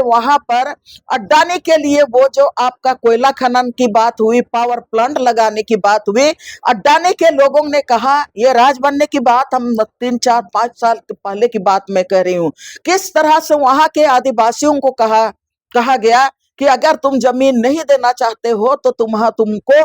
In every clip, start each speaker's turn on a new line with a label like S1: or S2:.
S1: वहां पर अड्डाने के लिए वो जो आपका कोयला खनन की बात हुई, पावर प्लांट लगाने की बात हुई, अड्डाने के लोगों ने कहा, ये राज बनने की बात हम 3 4 5 साल पहले की बात मैं कह रही हूँ, किस तरह से वहां के आदिवासियों को कहा गया कि अगर तुम जमीन नहीं देना चाहते हो तो तुमको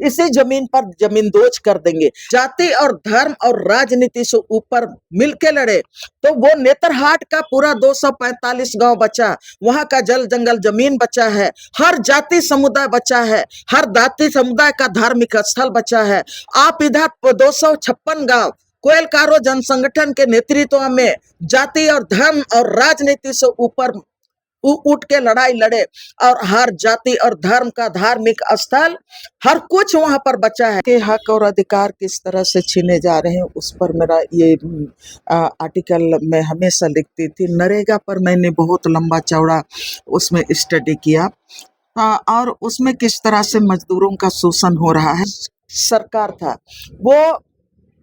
S1: इसी जमीन पर जमींदोज कर देंगे। जाति और धर्म और राजनीति से ऊपर मिलके लड़े तो वो नेतरहाट का पूरा 245 गांव बचा, वहां का जल जंगल जमीन बचा है, हर जाति समुदाय बचा है, हर जाति समुदाय का धार्मिक स्थल बचा है। आप इधर 256 गांव कोयलकारो जन संगठन के नेतृत्व में जाति और धर्म और राजनीति से ऊपर उठ के लड़ाई लड़े और हर जाति और धर्म का धार्मिक स्थल हर कुछ वहां पर बचा है। के हक और अधिकार किस तरह से छीने जा रहे हैं उस पर मेरा ये आर्टिकल मैं हमेशा लिखती थी। नरेगा पर मैंने बहुत लंबा चौड़ा उसमें स्टडी किया और उसमें किस तरह से मजदूरों का शोषण हो रहा है। सरकार था वो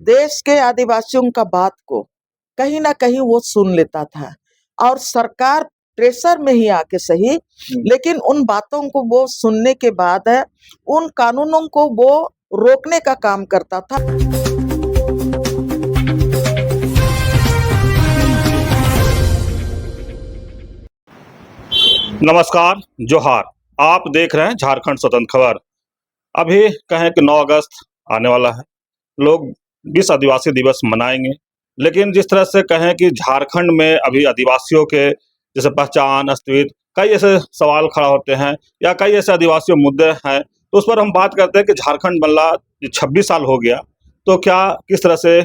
S1: देश के आदिवासियों का बात को कहीं ना कहीं वो सुन लेता था और सरकार प्रेशर में ही आके सही, लेकिन उन बातों को वो सुनने के बाद है उन कानूनों को वो रोकने का काम करता था।
S2: नमस्कार, जोहार। आप देख रहे हैं झारखंड स्वतंत्र खबर। अभी कहें कि 9 अगस्त आने वाला है, लोग विश्व आदिवासी दिवस मनाएंगे, लेकिन जिस तरह से कहें कि झारखंड में अभी आदिवासियों के जैसे पहचान, अस्तित्व, कई ऐसे सवाल खड़ा होते हैं या कई ऐसे आदिवासी मुद्दे हैं, तो उस पर हम बात करते हैं कि झारखंड बल्ला 26 साल हो गया, तो क्या किस तरह से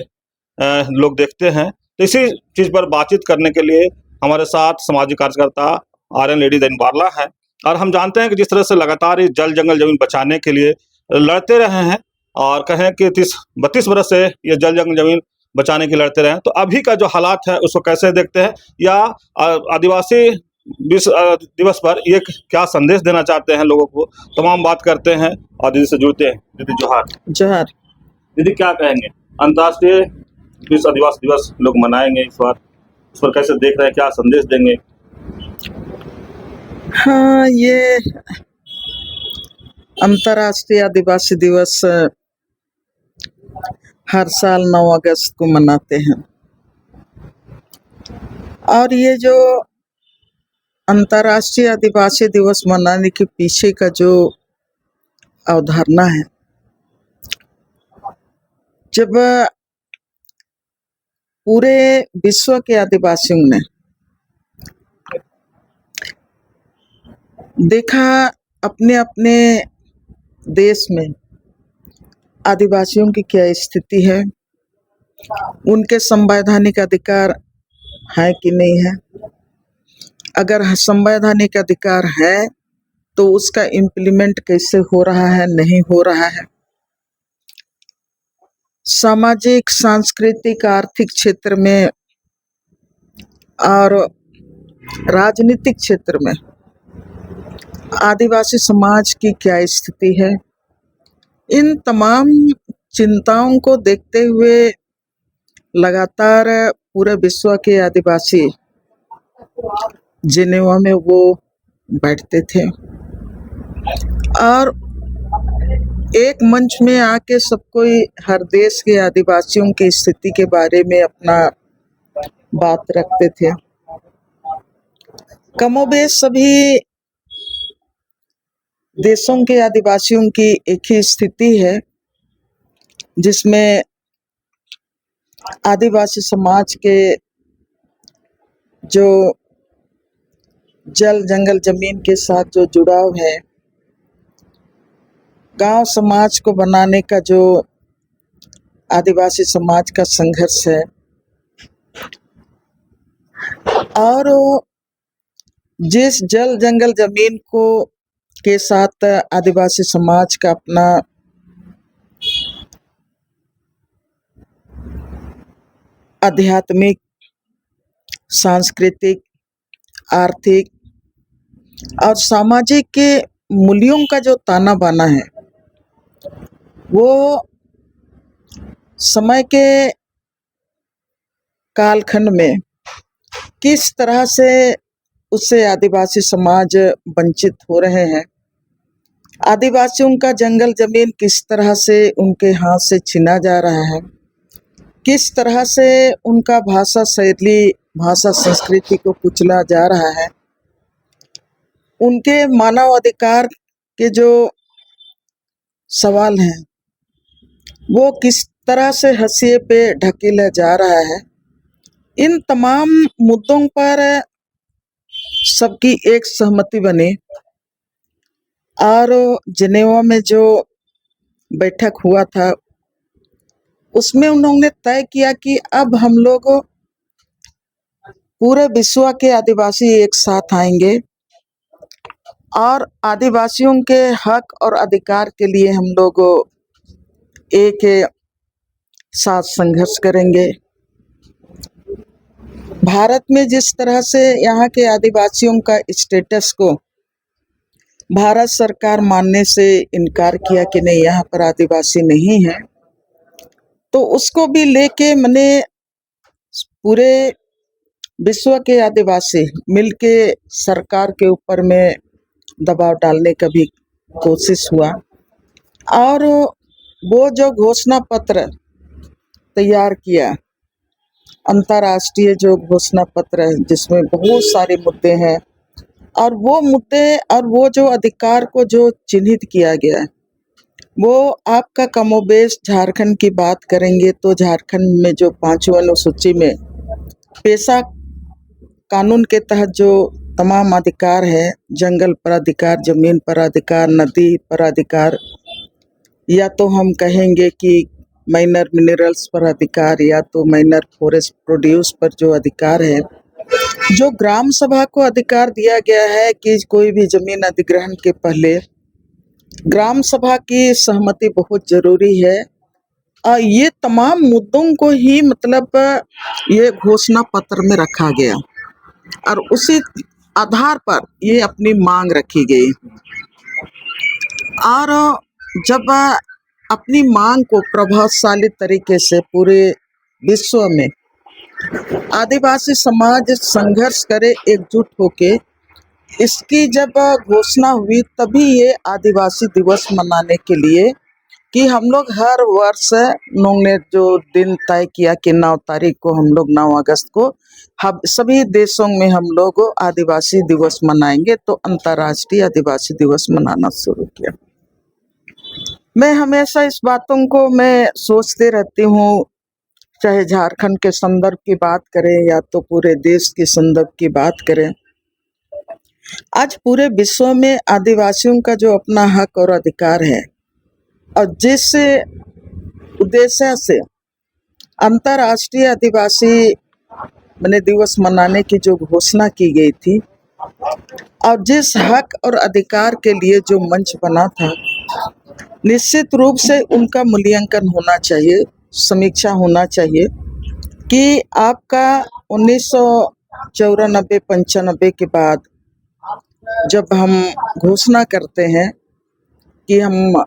S2: लोग देखते हैं। तो इसी चीज़ पर बातचीत करने के लिए हमारे साथ सामाजिक कार्यकर्ता आर्यन लेडी दैन बारला है और हम जानते हैं कि जिस तरह से लगातार इस जल जंगल जमीन बचाने के लिए लड़ते रहे हैं और कहें कि 32 बरस से ये जल जंगल जमीन बचाने के लड़ते रहे हैं, तो अभी का जो हालात है उसको कैसे देखते हैं या आदिवासी विश्व दिवस पर ये क्या संदेश देना चाहते हैं लोगों को, तमाम बात करते हैं और दीदी से जुड़ते हैं। दीदी जोहार।
S1: जोहार।
S2: दीदी क्या कहेंगे, अंतर्राष्ट्रीय विश्व आदिवासी दिवस लोग मनाएंगे इस बार, उस पर कैसे देख रहे हैं, क्या संदेश देंगे?
S1: हाँ, ये अंतर्राष्ट्रीय आदिवासी दिवस हर साल 9 अगस्त को मनाते हैं और ये जो अंतर्राष्ट्रीय आदिवासी दिवस मनाने के पीछे का जो अवधारणा है, जब पूरे विश्व के आदिवासियों ने देखा अपने अपने देश में आदिवासियों की क्या स्थिति है, उनके संवैधानिक अधिकार है कि नहीं है, अगर संवैधानिक अधिकार है तो उसका इम्प्लीमेंट कैसे हो रहा है, नहीं हो रहा है, सामाजिक, सांस्कृतिक, आर्थिक क्षेत्र में और राजनीतिक क्षेत्र में आदिवासी समाज की क्या स्थिति है। इन तमाम चिंताओं को देखते हुए लगातार पूरे विश्व के आदिवासी जिनेवा में वो बैठते थे और एक मंच में आके सब कोई हर देश के आदिवासियों की स्थिति के बारे में अपना बात रखते थे। कमोबेश सभी देशों के आदिवासियों की एक ही स्थिति है, जिसमें आदिवासी समाज के जो जल जंगल जमीन के साथ जो जुड़ाव है, गांव समाज को बनाने का जो आदिवासी समाज का संघर्ष है और जिस जल जंगल जमीन को के साथ आदिवासी समाज का अपना आध्यात्मिक, सांस्कृतिक, आर्थिक और सामाजिक के मूल्यों का जो ताना बाना है, वो समय के कालखंड में किस तरह से उससे आदिवासी समाज वंचित हो रहे हैं। आदिवासियों का जंगल जमीन किस तरह से उनके हाथ से छीना जा रहा है, किस तरह से उनका भाषा शैली, भाषा संस्कृति को कुचला जा रहा है, उनके मानव अधिकार के जो सवाल हैं वो किस तरह से हाशिए पे ढकेला जा रहा है, इन तमाम मुद्दों पर सबकी एक सहमति बनी और जिनेवा में जो बैठक हुआ था उसमें उन्होंने तय किया कि अब हम लोग पूरे विश्व के आदिवासी एक साथ आएंगे और आदिवासियों के हक और अधिकार के लिए हम लोग एक साथ संघर्ष करेंगे। भारत में जिस तरह से यहाँ के आदिवासियों का स्टेटस को भारत सरकार मानने से इनकार किया कि नहीं यहाँ पर आदिवासी नहीं है, तो उसको भी लेके मैंने पूरे विश्व के आदिवासी मिलके सरकार के ऊपर में दबाव डालने का भी कोशिश हुआ और वो जो घोषणा पत्र तैयार किया, अंतर्राष्ट्रीय जो घोषणा पत्र है जिसमें बहुत सारे मुद्दे हैं और वो मुद्दे और वो जो अधिकार को जो चिन्हित किया गया है वो आपका कमोबेश झारखंड की बात करेंगे तो झारखंड में जो 5वीं अनुसूची में पेशा कानून के तहत जो तमाम अधिकार है, जंगल पर अधिकार, जमीन पर अधिकार, नदी पर अधिकार, या तो हम कहेंगे कि माइनर मिनरल्स पर अधिकार या तो माइनर फॉरेस्ट प्रोड्यूस पर जो अधिकार है, जो ग्राम सभा को अधिकार दिया गया है कि कोई भी जमीन अधिग्रहण के पहले ग्राम सभा की सहमति बहुत जरूरी है। ये तमाम मुद्दों को ही मतलब ये घोषणा पत्र में रखा गया और उसी आधार पर ये अपनी मांग रखी गई और जब अपनी मांग को प्रभावशाली तरीके से पूरे विश्व में आदिवासी समाज संघर्ष करे एकजुट होके, इसकी जब घोषणा हुई तभी ये आदिवासी दिवस मनाने के लिए कि हम लोग हर वर्ष उन्होंने जो दिन तय किया कि 9 तारीख को हम लोग 9 अगस्त को हम सभी देशों में हम लोग आदिवासी दिवस मनाएंगे, तो अंतर्राष्ट्रीय आदिवासी दिवस मनाना शुरू किया। मैं हमेशा इस बातों को मैं सोचते रहती हूँ, चाहे झारखंड के संदर्भ की बात करें या तो पूरे देश के संदर्भ की बात करें। आज पूरे विश्व में आदिवासियों का जो अपना हक और अधिकार है और जिस उद्देश्य से अंतर्राष्ट्रीय आदिवासी दिवस मनाने की जो घोषणा की गई थी और जिस हक और अधिकार के लिए जो मंच बना था, निश्चित रूप से उनका मूल्यांकन होना चाहिए, समीक्षा होना चाहिए कि आपका 1994-95 के बाद जब हम घोषणा करते हैं कि हम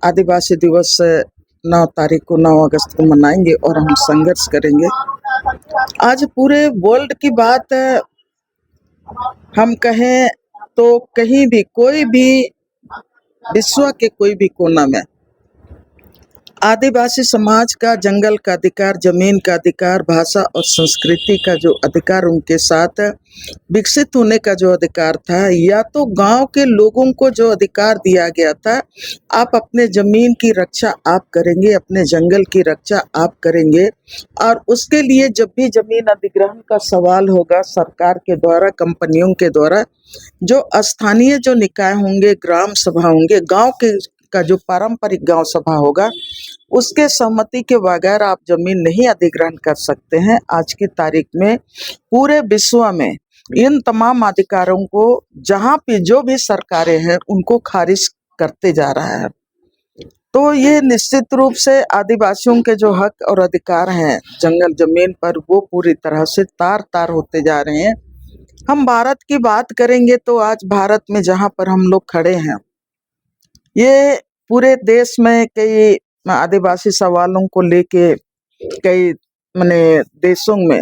S1: आदिवासी दिवस 9 तारीख को 9 अगस्त को मनाएंगे और हम संघर्ष करेंगे। आज पूरे वर्ल्ड की बात हम कहें तो कहीं भी कोई भी विश्व के कोई भी कोना में आदिवासी समाज का जंगल का अधिकार, जमीन का अधिकार, भाषा और संस्कृति का जो अधिकार, उनके साथ विकसित होने का जो अधिकार था, या तो गांव के लोगों को जो अधिकार दिया गया था, आप अपने जमीन की रक्षा आप करेंगे, अपने जंगल की रक्षा आप करेंगे और उसके लिए जब भी जमीन अधिग्रहण का सवाल होगा सरकार के द्वारा, कंपनियों के द्वारा, जो स्थानीय जो निकाय होंगे, ग्राम सभा होंगे, गाँव के का जो पारंपरिक गांव सभा होगा, उसके सहमति के बगैर आप जमीन नहीं अधिग्रहण कर सकते हैं। आज की तारीख में पूरे विश्व में इन तमाम अधिकारों को जहां पे जो भी सरकारें हैं उनको खारिज करते जा रहा है। तो ये निश्चित रूप से आदिवासियों के जो हक और अधिकार हैं जंगल जमीन पर, वो पूरी तरह से तार तार होते जा रहे हैं। हम भारत की बात करेंगे तो आज भारत में जहां पर हम लोग खड़े हैं, ये पूरे देश में कई आदिवासी सवालों को लेके कई देशों में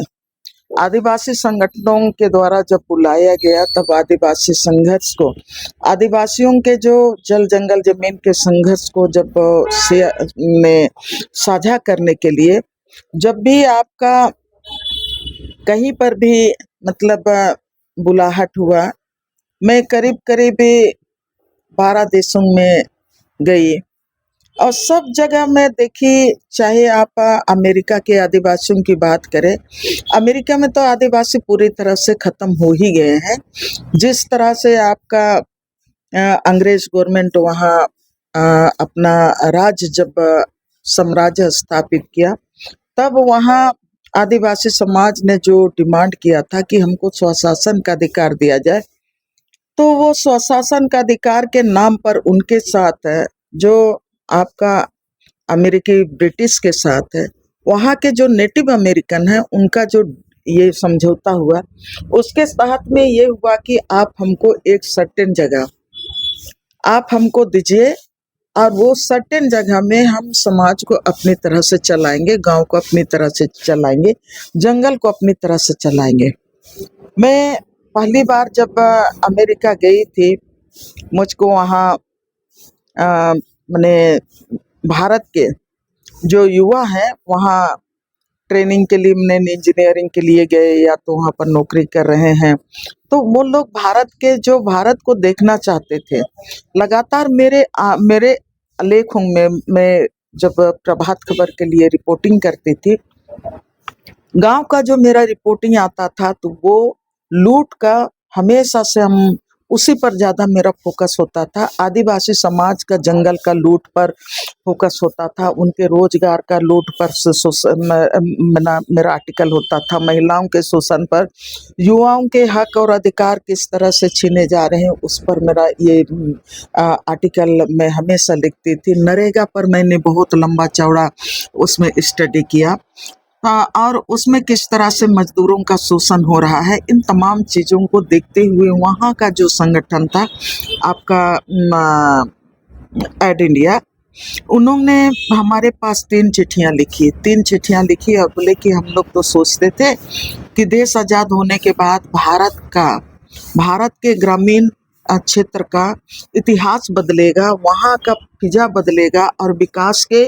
S1: आदिवासी संगठनों के द्वारा जब बुलाया गया तब आदिवासी संघर्ष को, आदिवासियों के जो जल जंगल जमीन के संघर्ष को जब में साझा करने के लिए, जब भी आपका कहीं पर भी मतलब बुलाहट हुआ, मैं करीब करीब 12 देशों में गई और सब जगह में देखी, चाहे आप अमेरिका के आदिवासियों की बात करें, अमेरिका में तो आदिवासी पूरी तरह से खत्म हो ही गए हैं। जिस तरह से आपका अंग्रेज गवर्नमेंट वहाँ अपना राज्य जब साम्राज्य स्थापित किया, तब वहाँ आदिवासी समाज ने जो डिमांड किया था कि हमको स्वशासन का अधिकार दिया जाए, तो वो स्वशासन का अधिकार के नाम पर उनके साथ जो आपका अमेरिकी ब्रिटिश के साथ है, वहाँ के जो नेटिव अमेरिकन है, उनका जो ये समझौता हुआ, उसके तहत में ये हुआ कि आप हमको एक सर्टेन जगह आप हमको दीजिए और वो सर्टेन जगह में हम समाज को अपनी तरह से चलाएंगे, गांव को अपनी तरह से चलाएंगे, जंगल को अपनी तरह से चलाएंगे। मैं पहली बार जब अमेरिका गई थी, मुझको वहाँ मैंने भारत के जो युवा हैं वहाँ ट्रेनिंग के लिए, मैंने इंजीनियरिंग के लिए गए या तो वहाँ पर नौकरी कर रहे हैं, तो वो लोग भारत को देखना चाहते थे। लगातार मेरे लेखों में मैं जब प्रभात खबर के लिए रिपोर्टिंग करती थी, गांव का जो मेरा रिपोर्टिंग आता था तो वो लूट का हमेशा से हम उसी पर ज़्यादा मेरा फोकस होता था। आदिवासी समाज का जंगल का लूट पर फोकस होता था, उनके रोजगार का लूट पर मेरा आर्टिकल होता था, महिलाओं के शोषण पर, युवाओं के हक और अधिकार किस तरह से छीने जा रहे हैं उस पर मेरा ये आर्टिकल मैं हमेशा लिखती थी। नरेगा पर मैंने बहुत लंबा चौड़ा उसमें स्टडी किया और उसमें किस तरह से मजदूरों का शोषण हो रहा है, इन तमाम चीज़ों को देखते हुए वहाँ का जो संगठन था आपका एड इंडिया, उन्होंने हमारे पास 3 चिट्ठियाँ लिखी और बोले कि हम लोग तो सोचते थे कि देश आज़ाद होने के बाद भारत के ग्रामीण क्षेत्र का इतिहास बदलेगा, वहाँ का फिजा बदलेगा और विकास के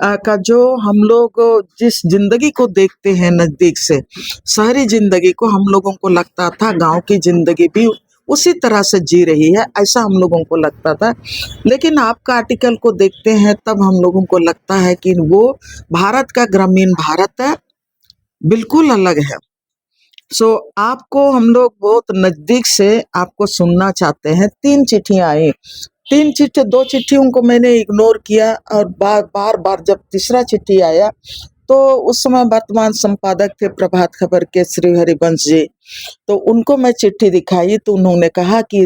S1: का जो हम लोग जिस जिंदगी को देखते हैं नज़दीक से, शहरी जिंदगी को, हम लोगों को लगता था गांव की जिंदगी भी उसी तरह से जी रही है, ऐसा हम लोगों को लगता था। लेकिन आपका आर्टिकल को देखते हैं तब हम लोगों को लगता है कि वो भारत का ग्रामीण भारत बिल्कुल अलग है। आपको हम लोग बहुत नज़दीक से आपको सुनना चाहते हैं। 3 चिट्ठियाँ आई, 2 चिट्ठियों को मैंने इग्नोर किया और बार जब तीसरा चिट्ठी आया तो उस समय वर्तमान संपादक थे प्रभात खबर के श्री हरिवंश जी, तो उनको मैं चिट्ठी दिखाई तो उन्होंने कहा कि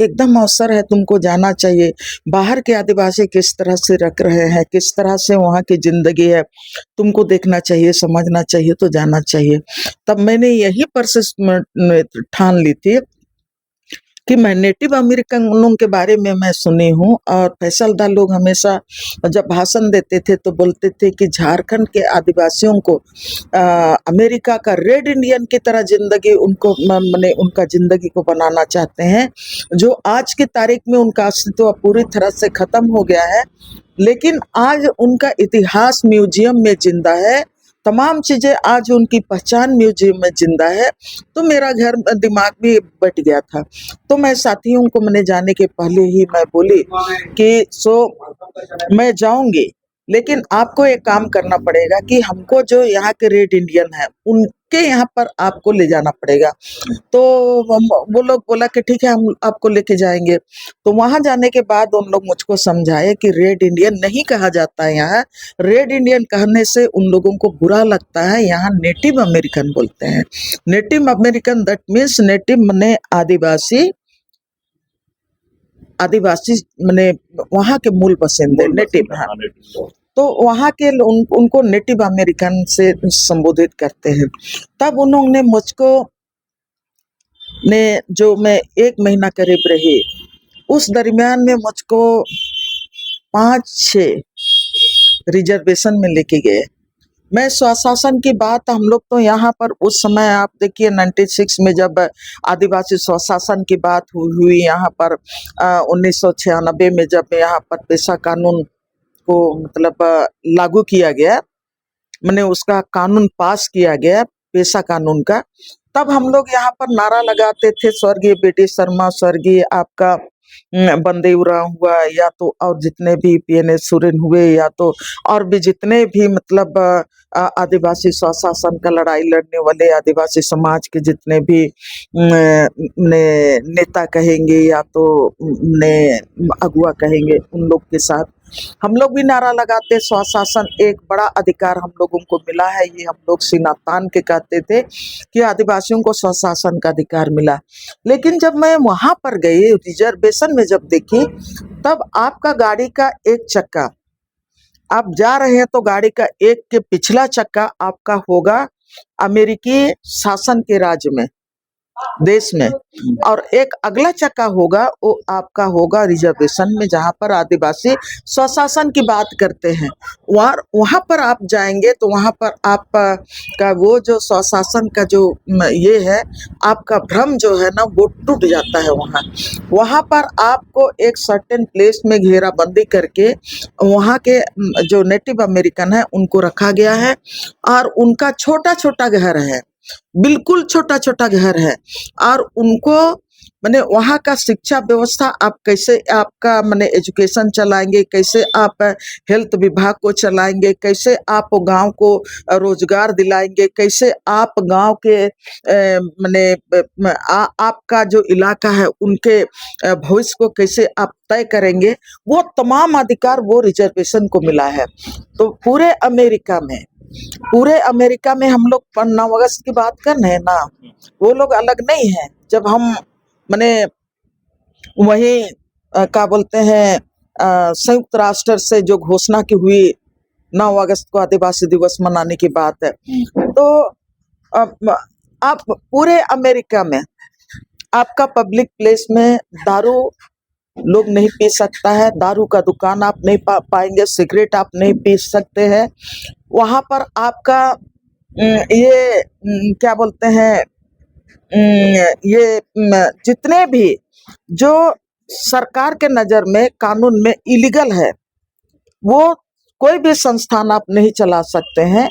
S1: एकदम अवसर है, तुमको जाना चाहिए, बाहर के आदिवासी किस तरह से रख रहे हैं, किस तरह से वहाँ की जिंदगी है, तुमको देखना चाहिए, समझना चाहिए, तो जाना चाहिए। तब मैंने यही पर से ठान ली थी कि मैं नेटिव अमेरिकनों के बारे में मैं सुनी हूँ और फैसलदार लोग हमेशा जब भाषण देते थे तो बोलते थे कि झारखंड के आदिवासियों को अमेरिका का रेड इंडियन की तरह जिंदगी उनको मैंने उनका जिंदगी को बनाना चाहते हैं, जो आज की तारीख में उनका अस्तित्व पूरी तरह से खत्म हो गया है, लेकिन आज उनका इतिहास म्यूजियम में जिंदा है, तमाम चीज़ें आज उनकी पहचान म्यूजियम में जिंदा है। तो मेरा घर दिमाग भी बैठ गया था। तो मैं साथियों को मैंने जाने के पहले ही मैं बोली कि मैं जाऊंगी, लेकिन आपको एक काम करना पड़ेगा कि हमको जो यहाँ के रेड इंडियन है उनके यहाँ पर आपको ले जाना पड़ेगा। तो वो लोग बोला कि ठीक है, हम आपको लेके जाएंगे। तो वहाँ जाने के बाद उन लोग मुझको समझाए कि रेड इंडियन नहीं कहा जाता है, यहाँ रेड इंडियन कहने से उन लोगों को बुरा लगता है, यहाँ नेटिव अमेरिकन बोलते हैं। Native American that means native मने आदिवासी मने वहाँ के मूल बसिंदे, नेटिव। हाँ, तो वहाँ के उनको नेटिव अमेरिकन से संबोधित करते हैं। तब उन्होंने मुझको ने जो मैं 1 महीना करीब रही, उस दरमियान में मुझको 5-6 रिजर्वेशन में लेके गए मैं स्वशासन की बात हम लोग तो यहाँ पर उस समय आप देखिए 96 में जब आदिवासी स्वशासन की बात हुई यहाँ पर 1996 में जब यहाँ पर पेशा कानून को मतलब लागू किया गया, मैंने उसका कानून पास किया गया पेशा कानून का, तब हम लोग यहाँ पर नारा लगाते थे स्वर्गीय बीडी शर्मा, स्वर्गीय आपका बंदे उरांव हुआ, या तो और जितने भी पीएनएस सोरेन हुए, या तो और भी जितने भी मतलब आदिवासी स्वशासन का लड़ाई लड़ने वाले आदिवासी समाज के जितने भी नेता कहेंगे या तो ने अगुआ कहेंगे, उन लोग के साथ हम लोग भी नारा लगाते स्वशासन एक बड़ा अधिकार हम लोगों को मिला है। ये हम लोग सीना तान के कहते थे कि आदिवासियों को स्वशासन का अधिकार मिला। लेकिन जब मैं वहां पर गई रिजर्वेशन में जब देखी, तब आपका गाड़ी का एक चक्का, आप जा रहे हैं तो गाड़ी का एक के पिछला चक्का आपका होगा अमेरिकी शासन के राज्य में, देश में, और एक अगला चक्का होगा वो आपका होगा रिजर्वेशन में, जहाँ पर आदिवासी स्वशासन की बात करते हैं। वहाँ पर आप जाएंगे तो वहाँ पर आप का वो जो स्वशासन का जो ये है, आपका भ्रम जो है ना वो टूट जाता है। वहाँ पर आपको एक सर्टेन प्लेस में घेराबंदी करके वहाँ के जो नेटिव अमेरिकन है उनको रखा गया है, और उनका छोटा छोटा घर है, बिल्कुल छोटा छोटा घर है, और उनको माने वहाँ का शिक्षा व्यवस्था आप कैसे आपका माने एजुकेशन चलाएंगे, कैसे आप हेल्थ विभाग को चलाएंगे, कैसे आप गांव को रोजगार दिलाएंगे, कैसे आप गांव के माने आपका जो इलाका है उनके भविष्य को कैसे आप तय करेंगे, वो तमाम अधिकार वो रिजर्वेशन को मिला है। तो पूरे अमेरिका में हम लोग 9 अगस्त की बात कर रहे हैं ना, वो लोग अलग नहीं है। जब हम माने वही क्या बोलते हैं संयुक्त राष्ट्र से जो घोषणा की हुई 9 अगस्त को आदिवासी दिवस मनाने की बात है, तो आप पूरे अमेरिका में आपका पब्लिक प्लेस में दारू लोग नहीं पी सकता है, दारू का दुकान आप नहीं पाएंगे, सिगरेट आप नहीं पी सकते हैं। वहाँ पर आपका ये क्या बोलते हैं ये जितने भी जो सरकार के नज़र में कानून में इलीगल है, वो कोई भी संस्थान आप नहीं चला सकते हैं।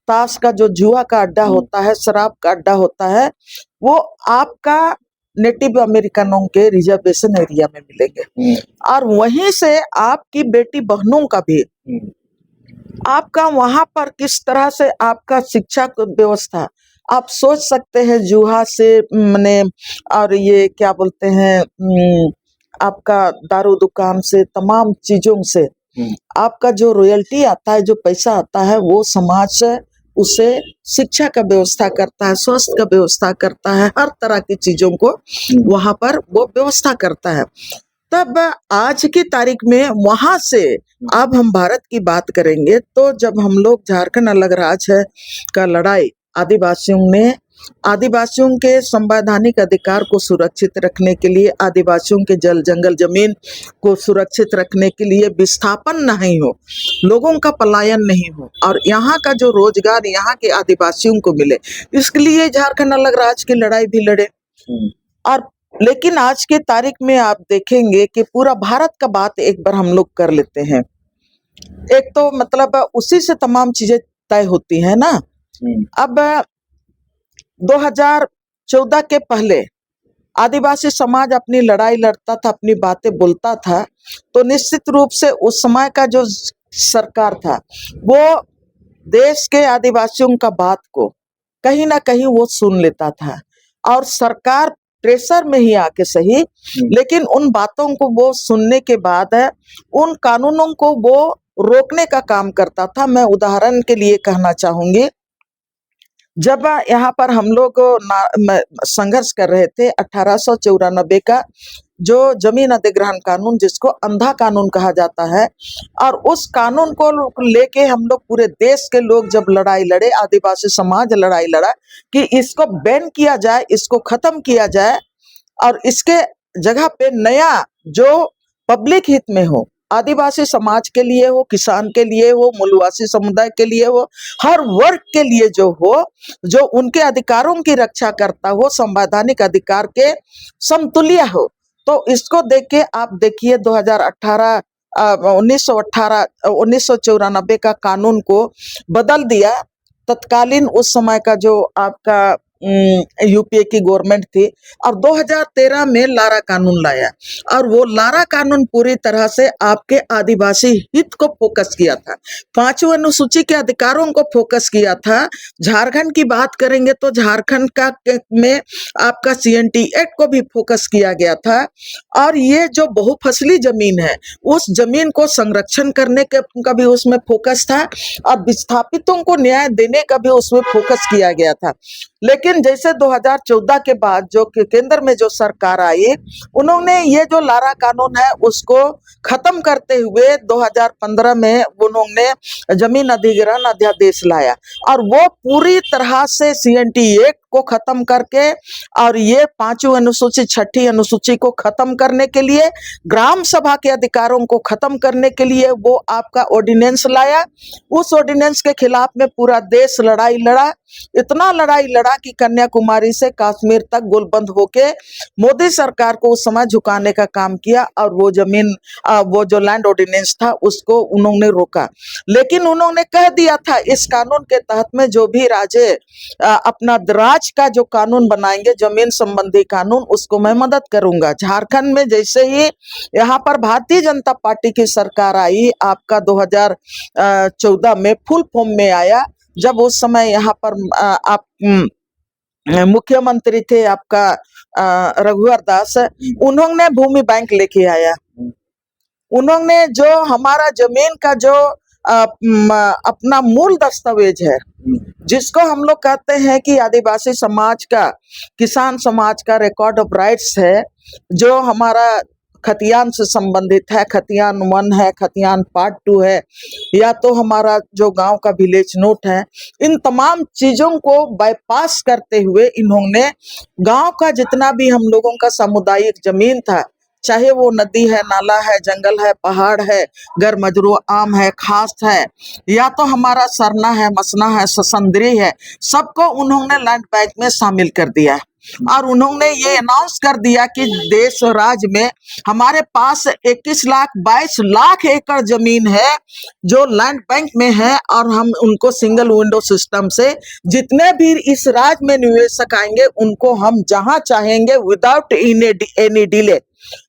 S1: ताश का जो जुआ का अड्डा होता है, शराब का अड्डा होता है, वो आपका नेटिव अमेरिकनों के रिजर्वेशन एरिया में मिलेंगे, और वहीं से आपकी बेटी बहनों का भी आपका वहां पर किस तरह से आपका शिक्षा व्यवस्था आप सोच सकते हैं। जुआ से मने और ये क्या बोलते हैं आपका दारू दुकान से, तमाम चीजों से आपका जो रॉयल्टी आता है, जो पैसा आता है, वो समाज से उसे शिक्षा का व्यवस्था करता है, स्वास्थ्य का व्यवस्था करता है, हर तरह की चीजों को वहां पर वो व्यवस्था करता है। तब आज की तारीख में वहां से अब हम भारत की बात करेंगे, तो जब हम लोग झारखंड अलग राज्य है का लड़ाई आदिवासियों के संवैधानिक अधिकार को सुरक्षित रखने के लिए, आदिवासियों के जल जंगल जमीन को सुरक्षित रखने के लिए, विस्थापन नहीं हो, लोगों का पलायन नहीं हो, और यहाँ का जो रोजगार यहाँ के आदिवासियों को मिले, इसके लिए झारखंड अलग राज्य की लड़ाई भी लड़े। और लेकिन आज के तारीख में आप देखेंगे कि पूरा भारत का बात एक बार हम लोग कर लेते हैं। एक तो मतलब उसी से तमाम चीजें तय होती है ना। अब 2014 के पहले आदिवासी समाज अपनी लड़ाई लड़ता था, अपनी बातें बोलता था, तो निश्चित रूप से उस समय का जो सरकार था वो देश के आदिवासियों का बात को कहीं ना कहीं वो सुन लेता था, और सरकार प्रेशर में ही आके सही, लेकिन उन बातों को वो सुनने के बाद उन कानूनों को वो रोकने का काम करता था। मैं उदाहरण के लिए कहना चाहूंगी, जब यहाँ पर हम लोग संघर्ष कर रहे थे 1894 का जो जमीन अधिग्रहण कानून, जिसको अंधा कानून कहा जाता है, और उस कानून को लेके हम लोग पूरे देश के लोग जब लड़ाई लड़े, आदिवासी समाज लड़ाई लड़ा कि इसको बैन किया जाए, इसको खत्म किया जाए, और इसके जगह पे नया जो पब्लिक हित में हो, आदिवासी समाज के लिए हो, किसान के लिए हो, मूलवासी समुदाय के लिए हो, हर वर्ग के लिए जो हो, जो उनके अधिकारों की रक्षा करता हो, संवैधानिक अधिकार के समतुल्य हो। तो इसको देख के आप देखिए 2018 1994 का कानून को बदल दिया। तत्कालीन उस समय का जो आपका यूपीए की गवर्नमेंट थी, और 2013 में लारा कानून लाया, और वो लारा कानून पूरी तरह से आपके आदिवासी हित को फोकस किया था, पांचवी अनुसूची के अधिकारों को फोकस किया था। झारखंड की बात करेंगे तो झारखंड का में आपका CNT एक्ट को भी फोकस किया गया था, और ये जो बहुफसली जमीन है उस जमीन को संरक्षण करने का भी उसमें फोकस था, और विस्थापितों को न्याय देने का भी उसमें फोकस किया गया था। लेकिन जैसे 2014 के बाद जो केंद्र में जो सरकार आई, उन्होंने ये जो लारा कानून है उसको खत्म करते हुए 2015 में उन्होंने जमीन अधिग्रहण अध्यादेश लाया, और वो पूरी तरह से CNT एक्ट को खत्म करके, और ये पांचवी अनुसूची, छठी अनुसूची को खत्म करने के लिए, ग्राम सभा के अधिकारों को खत्म करने के लिए वो आपका ऑर्डिनेंस लाया। उस ऑर्डिनेंस के खिलाफ में पूरा देश लड़ाई लड़ा, इतना लड़ाई लड़ा कि कन्याकुमारी से कश्मीर तक गोलबंद होके मोदी सरकार को उस समय झुकाने का काम किया, और वो जमीन वो जो लैंड ऑर्डिनेंस था उसको उन्होंने रोका। लेकिन उन्होंने कह दिया था इस कानून के तहत में जो भी राज्य अपना राज का जो कानून बनाएंगे, जमीन संबंधी कानून, उसको मैं मदद करूंगा। झारखंड में जैसे ही यहाँ पर भारतीय जनता पार्टी की सरकार आई, आपका 2014 में फुल फॉर्म में आया, जब उस समय यहाँ पर आप मुख्यमंत्री थे आपका रघुवर दास, उन्होंने भूमि बैंक लेके आया। उन्होंने जो हमारा जमीन का जो अपना मूल दस्तावेज है, जिसको हम लोग कहते हैं कि आदिवासी समाज का, किसान समाज का रिकॉर्ड ऑफ राइट्स है, जो हमारा खतियान से संबंधित है, खतियान 1 है, खतियान पार्ट 2 है, या तो हमारा जो गांव का विलेज नोट है, इन तमाम चीजों को बाईपास करते हुए इन्होंने गांव का जितना भी हम लोगों का सामुदायिक जमीन था, चाहे वो नदी है, नाला है, जंगल है, पहाड़ है, गर मजरू आम है, खास है, या तो हमारा सरना है, मसना है, ससंदरी है, सबको उन्होंने लैंड बैंक में शामिल कर दिया है। और उन्होंने ये अनाउंस कर दिया कि देश और राज्य में हमारे पास 21,22,00,000 एकड़ जमीन है जो लैंड बैंक में है, और हम उनको सिंगल विंडो सिस्टम से जितने भी इस राज्य में निवेशक आएंगे उनको हम जहां चाहेंगे विदाउट एनी डिले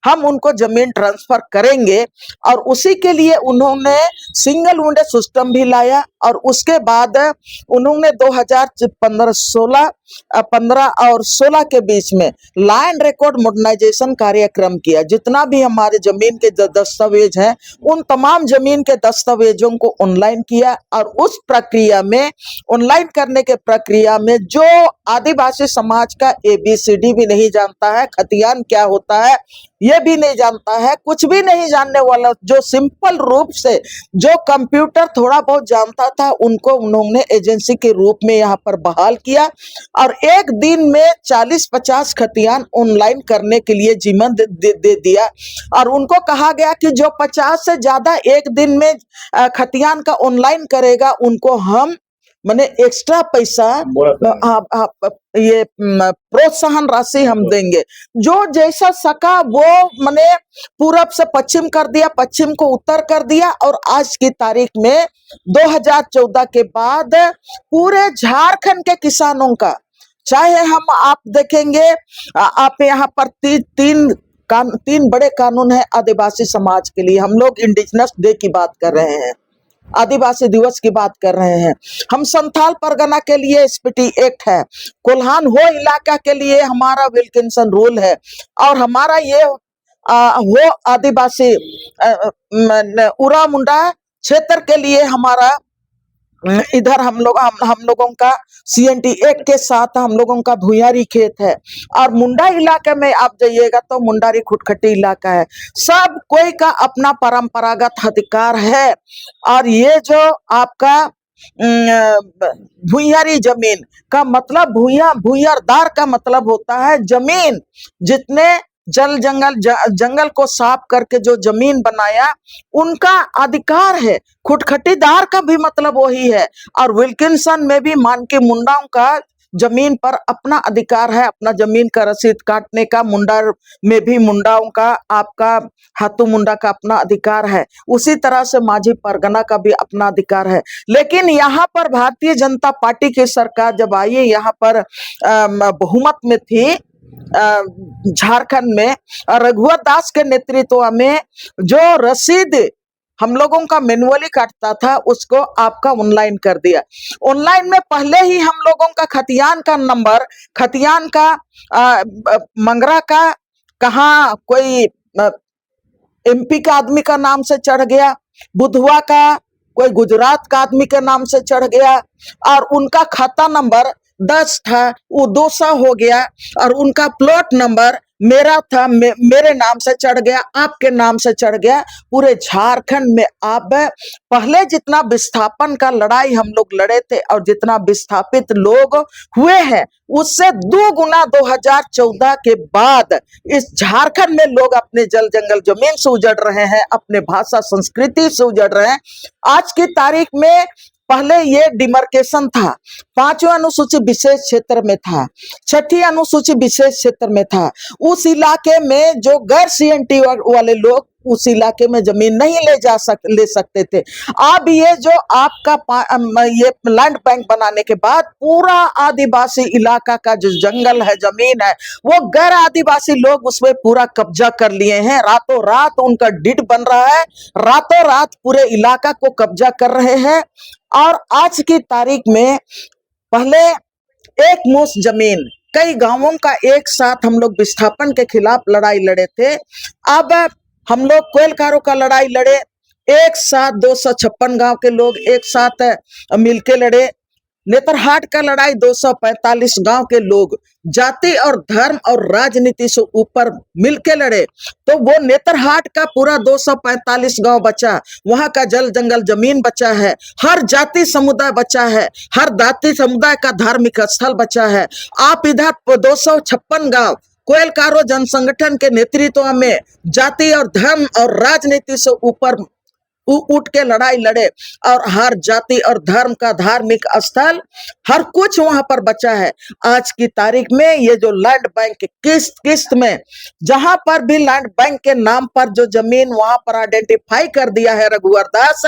S1: हम उनको जमीन ट्रांसफर करेंगे। और उसी के लिए उन्होंने सिंगल विंडो सिस्टम भी लाया, और उसके बाद उन्होंने 2015 और 16 के बीच में लैंड रिकॉर्ड मॉडर्नाइजेशन कार्यक्रम किया। जितना भी हमारे जमीन के दस्तावेज हैं, उन तमाम जमीन के दस्तावेजों को ऑनलाइन किया, और उस प्रक्रिया में, ऑनलाइन करने के प्रक्रिया में, जो आदिवासी समाज का ABCD भी नहीं जानता है, खतियान क्या होता है ये भी नहीं जानता है, कुछ भी नहीं जानने वाला, जो सिंपल रूप से जो कंप्यूटर थोड़ा बहुत जानता था, उनको उन्होंने एजेंसी के रूप में यहाँ पर बहाल किया, और एक दिन में 40-50 खतियान ऑनलाइन करने के लिए जिम्मा दे दिया। और उनको कहा गया कि जो 50 से ज्यादा एक दिन में खतियान का ऑनलाइन करेगा, उनको हम माने एक्स्ट्रा पैसा, ये प्रोत्साहन राशि हम देंगे। जो जैसा सका वो माने पूरब से पश्चिम कर दिया, पश्चिम को उत्तर कर दिया, और आज की तारीख में 2014 के बाद पूरे झारखंड के किसानों का, चाहे हम आप देखेंगे, आप यहाँ पर तीन बड़े कानून है आदिवासी समाज के लिए। हम लोग इंडिजिनस डे की बात कर रहे हैं, आदिवासी दिवस की बात कर रहे हैं। हम संथाल परगना के लिए SPT एक्ट है, कोल्हान हो इलाका के लिए हमारा विल्किंसन रूल है, और हमारा ये हो आदिवासी उरा मुंडा क्षेत्र के लिए हमारा इधर हम लोगों का CNT एक्ट के साथ हम लोगों का भूयारी खेत है। और मुंडा इलाके में आप जाइएगा तो मुंडारी खुटखटी इलाका है। सब कोई का अपना परंपरागत अधिकार है। और ये जो आपका भूयारी जमीन का मतलब, भूयारदार का मतलब होता है जमीन जितने जंगल को साफ करके जो जमीन बनाया, उनका अधिकार है। खुटखटीदार का भी मतलब वही है। और विल्किंसन में भी मान के मुंडाओं का जमीन पर अपना अधिकार है, अपना जमीन का रसीद काटने का। मुंडा में भी मुंडाओं का, आपका हाथू मुंडा का अपना अधिकार है। उसी तरह से माझी परगना का भी अपना अधिकार है। लेकिन यहाँ पर भारतीय जनता पार्टी की सरकार जब आई, यहाँ पर बहुमत में थी झारखंड में, रघुवर दास के नेतृत्व में जो रसीद हम लोगों का मैनुअली काटता था, उसको आपका ऑनलाइन कर दिया। ऑनलाइन में पहले ही हम लोगों का खतियान का नंबर, खतियान का मंगरा का, कहाँ कोई एमपी का आदमी का नाम से चढ़ गया, बुधवा का कोई गुजरात का आदमी के नाम से चढ़ गया, और उनका खाता नंबर 10 था, वो 200 हो गया। और उनका प्लॉट नंबर मेरा था, मेरे नाम से चढ़ गया, आपके नाम से चढ़ गया। पूरे झारखंड में अब पहले जितना विस्थापन का लड़ाई हम लोग लड़े थे और जितना विस्थापित लोग हुए हैं, उससे 2 गुना 2014 के बाद इस झारखंड में लोग अपने जल जंगल जमीन से उजड़ रहे हैं, अपने भाषा संस्कृति से उजड़ रहे हैं। आज की तारीख में, पहले ये डिमार्केशन था, 5वां अनुसूची विशेष क्षेत्र में था, 6ठी अनुसूची विशेष क्षेत्र में था। उस इलाके में जो गैर सीएनटी वाले लोग उस इलाके में जमीन नहीं ले सकते थे। अब ये जो आपका ये लैंड बैंक बनाने के बाद पूरा आदिवासी इलाका का जो जंगल है, जमीन है, वो गैर आदिवासी लोग उसमें पूरा कब्जा कर लिए हैं। रातों रात उनका डिड बन रहा है, रातों रात पूरे इलाका को कब्जा कर रहे हैं। और आज की तारीख में, पहले एक मुश्त जमीन, कई गांवों का एक साथ हम लोग विस्थापन के खिलाफ लड़ाई लड़े थे। अब हम लोग कोयलकारों का लड़ाई लड़े, एक साथ 256 गांव के लोग एक साथ मिलके लड़े। नेतरहाट का लड़ाई 245 गांव के लोग जाति और धर्म और राजनीति से ऊपर मिलके लड़े। तो वो नेतरहाट का पूरा 245 गांव बचा, वहां का जल जंगल जमीन बचा है, हर जाति समुदाय बचा है, हर जाति समुदाय का धार्मिक स्थल बचा है। आप इधर 256 गांव कोयलकारो जनसंगठन के नेतृत्व में जाति और धर्म और राजनीति से ऊपर उठ के लड़ाई लड़े, और हर जाति और धर्म का धार्मिक स्थल, हर कुछ वहां पर बचा है। आज की तारीख में ये जो लैंड बैंक किस्त में, जहां पर भी लैंड बैंक के नाम पर जो जमीन वहां पर आइडेंटिफाई कर दिया है रघुवर दास,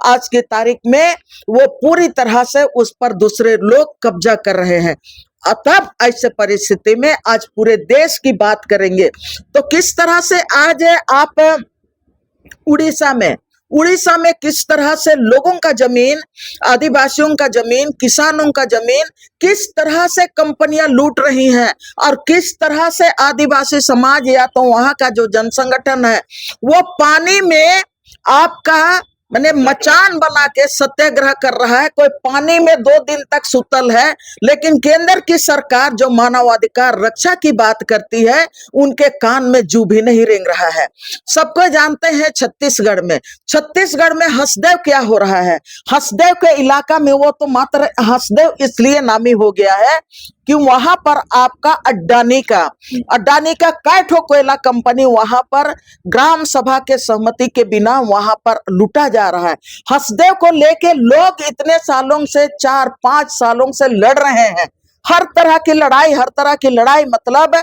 S1: आज की तारीख में वो पूरी तरह से उस पर दूसरे लोग कब्जा कर रहे हैं। तब ऐसे परिस्थिति में आज पूरे देश की बात करेंगे तो किस तरह से आज आप उड़ीसा में किस तरह से लोगों का जमीन, आदिवासियों का जमीन, किसानों का जमीन किस तरह से कंपनियां लूट रही हैं, और किस तरह से आदिवासी समाज या तो वहां का जो जनसंगठन है वो पानी में आपका मैंने मचान बना के सत्याग्रह कर रहा है। कोई पानी में 2 दिन तक सुतल है, लेकिन केंद्र की सरकार जो मानवाधिकार रक्षा की बात करती है, उनके कान में जू भी नहीं रेंग रहा है। सबको जानते हैं छत्तीसगढ़ में हसदेव क्या हो रहा है। हसदेव के इलाका में वो तो मात्र हसदेव इसलिए नामी हो गया है कि वहां पर आपका अड्डानी का कैठो कोयला कंपनी वहां पर ग्राम सभा के सहमति के बिना वहां पर लूटा जा रहा है। हसदेव को लेके लोग इतने सालों से, 4-5 सालों से लड़ रहे हैं। हर तरह की लड़ाई मतलब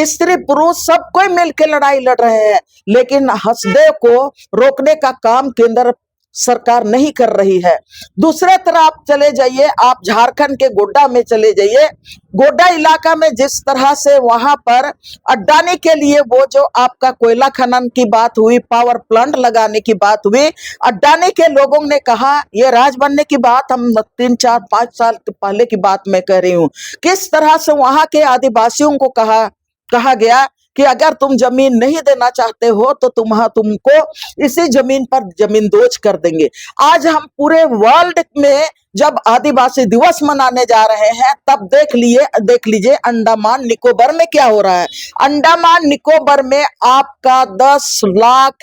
S1: स्त्री पुरुष सब कोई मिलकर लड़ाई लड़ रहे हैं, लेकिन हसदेव को रोकने का काम केंद्र सरकार नहीं कर रही है। दूसरे तरफ आप चले जाइए, आप झारखंड के गोड्डा में चले जाइए। गोड्डा इलाका में जिस तरह से वहां पर अड्डानी के लिए वो जो आपका कोयला खनन की बात हुई, पावर प्लांट लगाने की बात हुई, अड्डानी के लोगों ने कहा, ये राज बनने की बात हम 3-4-5 साल पहले की बात मैं कह रही हूँ, किस तरह से वहां के आदिवासियों को कहा गया कि अगर तुम जमीन नहीं देना चाहते हो तो तुमको इसी जमीन पर जमींदोज कर देंगे। आज हम पूरे वर्ल्ड में जब आदिवासी दिवस मनाने जा रहे हैं, तब देख लीजिए अंडमान निकोबार में क्या हो रहा है। अंडमान निकोबार में आपका 10 लाख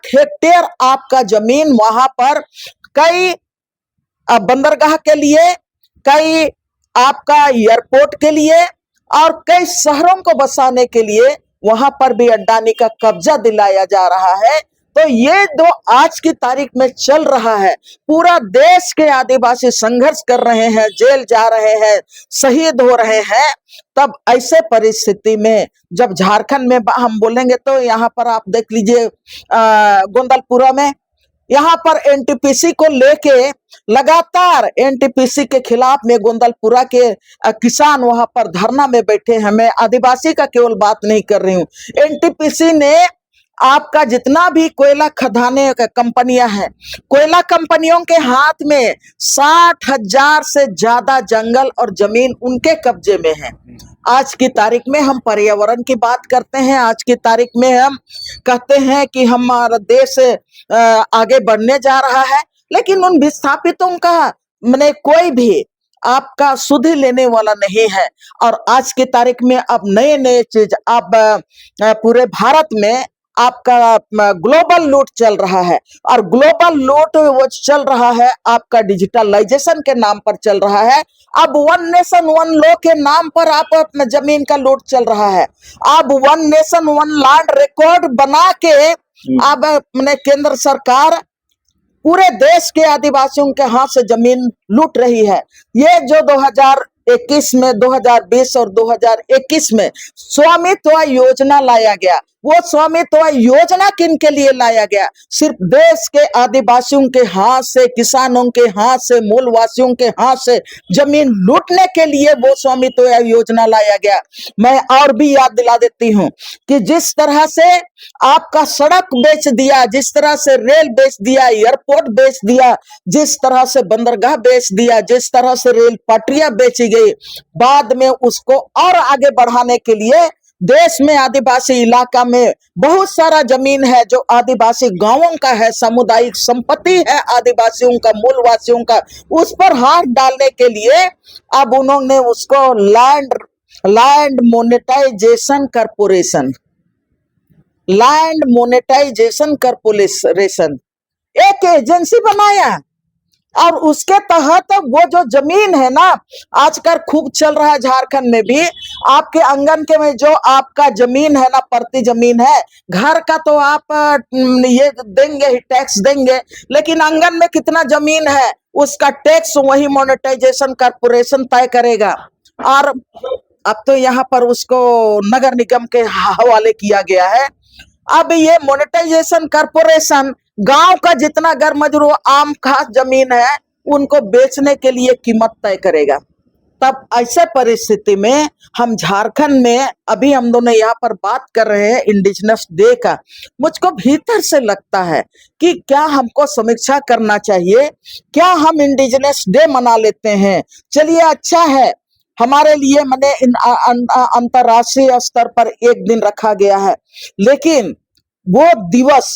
S1: हेक्टेयर आपका जमीन, वहां पर कई बंदरगाह के लिए, कई आपका एयरपोर्ट के लिए और कई शहरों को बसाने के लिए वहां पर भी अडानी का कब्जा दिलाया जा रहा है। तो ये जो आज की तारीख में चल रहा है, पूरा देश के आदिवासी संघर्ष कर रहे हैं, जेल जा रहे हैं, शहीद हो रहे हैं। तब ऐसे परिस्थिति में जब झारखंड में हम बोलेंगे तो यहाँ पर आप देख लीजिए गोंदलपुरा में, यहाँ पर एनटीपीसी को लेके लगातार एनटीपीसी के खिलाफ में गोंदलपुरा के किसान वहां पर धरना में बैठे हैं। मैं आदिवासी का केवल बात नहीं कर रही हूँ। एनटीपीसी ने आपका जितना भी कोयला खदाने कंपनियां हैं, कोयला कंपनियों के हाथ में 60,000 से ज्यादा जंगल और जमीन उनके कब्जे में है। आज की तारीख में हम पर्यावरण की बात करते हैं, आज की तारीख में हम कहते हैं कि हमारा देश आगे बढ़ने जा रहा है, लेकिन उन विस्थापितों का मैंने कोई भी आपका सुध लेने वाला नहीं है। और आज की तारीख में अब नए नए चीज अब पूरे भारत में आपका ग्लोबल लूट चल रहा है, और ग्लोबल लूट वो चल रहा है आपका डिजिटलाइजेशन के नाम पर चल रहा है। अब वन नेशन वन लॉ के नाम पर आप अपना जमीन का लूट चल रहा है। अब one nation one land record बना के अब अपने केंद्र सरकार पूरे देश के आदिवासियों के हाथ से जमीन लूट रही है। ये जो 2021 में, 2020 और 2021 में स्वामित्व योजना लाया गया, वो स्वामित्व योजना किन के लिए लाया गया? सिर्फ देश के आदिवासियों के हाथ से, किसानों के हाथ से, मूलवासियों के हाथ से जमीन लूटने के लिए वो स्वामित्व योजना लाया गया। मैं और भी याद दिला देती हूँ कि जिस तरह से आपका सड़क बेच दिया, जिस तरह से रेल बेच दिया, एयरपोर्ट बेच दिया, जिस तरह से बंदरगाह बेच दिया, जिस तरह से रेल पटरियां बेची गई, बाद में उसको और आगे बढ़ाने के लिए देश में आदिवासी इलाका में बहुत सारा जमीन है जो आदिवासी गांवों का है, सामुदायिक संपत्ति है आदिवासियों का, मूलवासियों का, उस पर हाथ डालने के लिए अब उन्होंने उसको लैंड मोनेटाइजेशन कॉर्पोरेशन एक एजेंसी बनाया, और उसके तहत वो जो जमीन है ना, आजकल खूब चल रहा है झारखंड में भी, आपके आंगन के में जो आपका जमीन है ना, प्रति जमीन है, घर का तो आप ये देंगे ही, टैक्स देंगे, लेकिन आंगन में कितना जमीन है उसका टैक्स वही मोनेटाइजेशन कॉर्पोरेशन तय करेगा। और अब तो यहाँ पर उसको नगर निगम के हवाले किया गया है। अब ये मोनेटाइजेशन कॉर्पोरेशन गांव का जितना घर मजरू आम खास जमीन है उनको बेचने के लिए कीमत तय करेगा। तब ऐसे परिस्थिति में हम झारखंड में अभी हम दोनों यहाँ पर बात कर रहे हैं इंडिजिनस डे का, मुझको भीतर से लगता है कि क्या हमको समीक्षा करना चाहिए, क्या हम इंडिजिनस डे मना लेते हैं, चलिए अच्छा है हमारे लिए, मैंने अंतरराष्ट्रीय स्तर पर एक दिन रखा गया है, लेकिन वो दिवस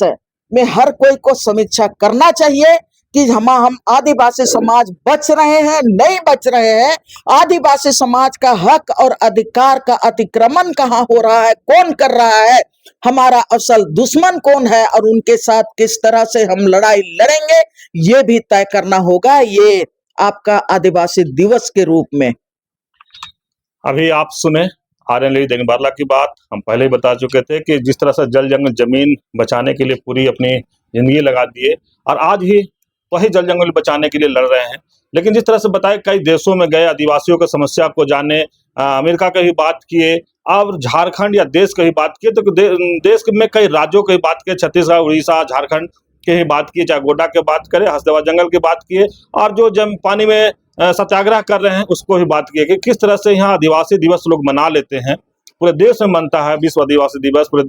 S1: में हर कोई को समीक्षा करना चाहिए कि हम आदिवासी समाज बच रहे हैं, नहीं बच रहे हैं, आदिवासी समाज का हक और अधिकार का अतिक्रमण कहाँ हो रहा है, कौन कर रहा है, हमारा असल दुश्मन कौन है, और उनके साथ किस तरह से हम लड़ाई लड़ेंगे, ये भी तय करना होगा, ये आपका आदिवासी दिवस के रूप में।
S2: अभी आप सुने आर्यन देंगबारला की बात। हम पहले ही बता चुके थे कि जिस तरह से जल जंगल जमीन बचाने के लिए पूरी अपनी जिंदगी लगा दिए, और आज ही वही जल जंगल बचाने के लिए लड़ रहे हैं। लेकिन जिस तरह से बताए, कई देशों में गए, आदिवासियों की समस्या को जाने, अमेरिका की भी बात किए, अब झारखंड या देश की भी बात किए, तो देश में कई राज्यों की बात किए, छत्तीसगढ़, उड़ीसा, झारखंड की ही बात की, चाहे गोड्डा की बात करें, हसदेवा जंगल की बात किए, और जो पानी में सत्याग्रह कर रहे हैं उसको ही बात किए कि किस तरह से यहाँ आदिवासी दिवस लोग मना लेते हैं। पूरे देश में मनता है विश्व आदिवासी दिवस, पूरे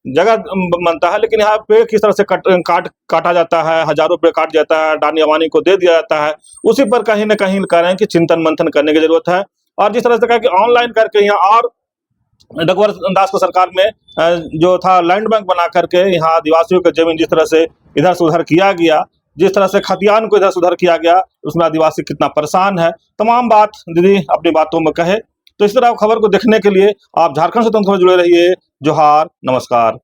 S2: जगह मनता है, लेकिन यहाँ पे किस तरह से काटा जाता है, हजारों पेड़ काट जाता है, अडानी अवानी को दे दिया जाता है। उसी पर कहीं ना कहीं कह रहे हैं कि चिंतन मंथन करने की जरूरत है। और जिस तरह से कहा कि ऑनलाइन करके यहाँ, और रघुवर दास को सरकार में जो था लैंड बैंक बना करके यहाँ आदिवासियों की जमीन जिस तरह से इधर से उधर किया गया, जिस तरह से खतियान को इधर से उधर किया गया, उसमें आदिवासी कितना परेशान है, तमाम बात दीदी अपनी बातों में कहे। तो इस तरह खबर को देखने के लिए आप झारखंड स्वतंत्र खबर जुड़े रहिए। जोहार, नमस्कार।